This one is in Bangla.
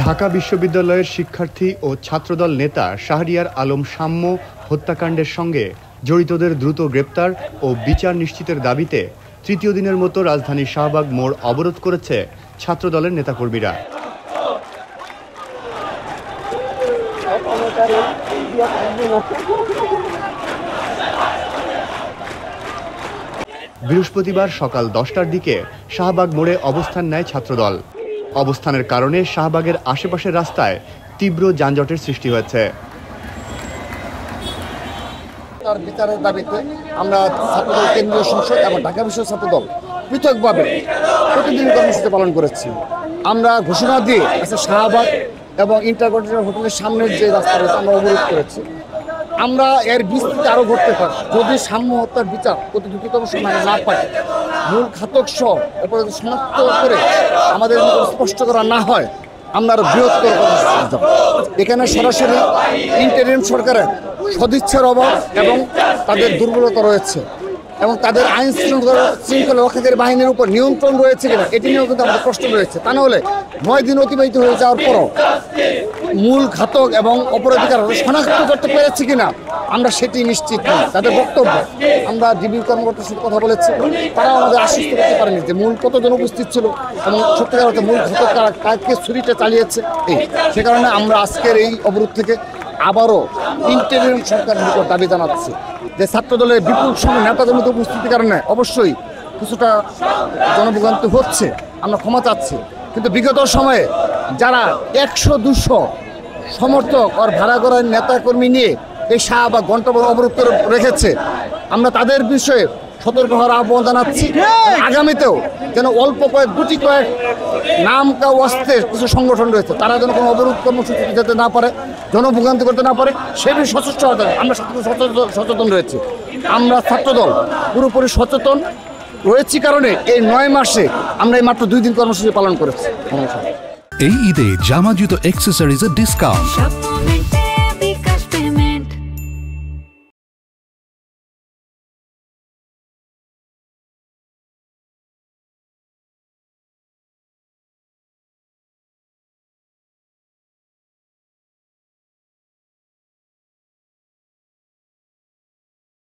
ঢাকা বিশ্ববিদ্যালয়ের শিক্ষার্থী ও ছাত্রদল নেতা শাহরিয়ার আলম শাম্য হত্যাকাণ্ডের সঙ্গে জড়িতদের দ্রুত গ্রেপ্তার ও বিচার নিশ্চিতের দাবিতে তৃতীয় দিনের মতো রাজধানীর শাহবাগ মোড় অবরোধ করেছে ছাত্রদলের নেতাকর্মীরা। বৃহস্পতিবার সকাল 10টার দিকে শাহবাগ মোড়ে অবস্থান নেয় ছাত্রদল। অবস্থানের কারণে শাহবাগের আশেপাশের রাস্তায় তীব্র যানজটের সৃষ্টি হয়েছে। তার বিচারের দাবিতে আমরা ছাত্রদল কেন্দ্রীয় সংসদ এবং ঢাকা বিশ্ব ছাত্রদল পৃথকভাবে প্রতিদিন কর্মসূচি পালন করেছি। আমরা ঘোষণা দিয়ে শাহবাগ এবং ইন্টারকন্টিনেন্টাল হোটেলের সামনের যে রাস্তা রয়েছে আমরা অবরোধ করেছি। আমরা এর বিস্তৃতি আরও ঘটতে পারি যদি সাম্য হত্যার বিচার অতি দ্রুততম সময় না পাই, মূল ঘাতক সহ এরপরে শনাক্ত করে আমাদের স্পষ্ট করা না হয়, আমরা আরো বৃহত্তর এখানে সরাসরি ইন্টারিম সরকারের সদিচ্ছার অভাব এবং তাদের দুর্বলতা রয়েছে এবং তাদের আইন শৃঙ্খলা রক্ষাকারী বাহিনীর উপর নিয়ন্ত্রণ রয়েছে কিনা এটি নিয়েও কিন্তু আমাদের প্রশ্ন রয়েছে। তা না হলে 9 দিন অতিবাহিত হয়ে যাওয়ার পরও মূল ঘাতক এবং অপরাধীরা শনাক্ত করতে পেরেছে কিনা আমরা সেটি নিশ্চিত নই। তাদের বক্তব্য আমরা ডিবি কর্মকর্তার সাথে কথা বলেছি, তারাও আমাদের আশ্বস্ত করতে পারেনি যে মূল কতজন উপস্থিত ছিল এবং সত্যিকার অর্থে মূল ঘাতক কাকে ছুরিটা চালিয়েছে। সে কারণে আমরা আজকের এই অবরোধ থেকে আবারও ইন্টারিম সরকারের নিকট দাবি জানাচ্ছি যে ছাত্রদলের বিপুল সংখ্যক নেতাকর্মীদের উপস্থিতির কারণে অবশ্যই কিছুটা জনভোগান্তি হচ্ছে, আমরা ক্ষমা চাচ্ছি। কিন্তু বিগত সময়ে যারা 100-200 সমর্থক আর ভাড়া করার নেতাকর্মী নিয়ে এই শাহবাগ ঘণ্টা অবরোধ করে রেখেছে, আমরা তাদের বিষয়ে সতর্ক হওয়ার আহ্বান জানাচ্ছি। আগামীতেও যেন অল্প গুটি কয়েক নাম অস্ত্রের কিছু সংগঠন রয়েছে তারা যেন কোনো অবরোধ কর্মসূচি যেতে না পারে, জনভোগান্তি করতে না পারে, সে বিষয়ে সচেষ্ট হতে হবে। আমরা সচেতন রয়েছি, আমরা ছাত্রদল পুরোপুরি সচেতন রয়েছি কারণে এই 9 মাসে আমরা এই মাত্র 2 দিন কর্মসূচি পালন করেছি। এই ঈদে জামা জুতো অ্যাক্সেসরিজের ডিসকাউন্ট।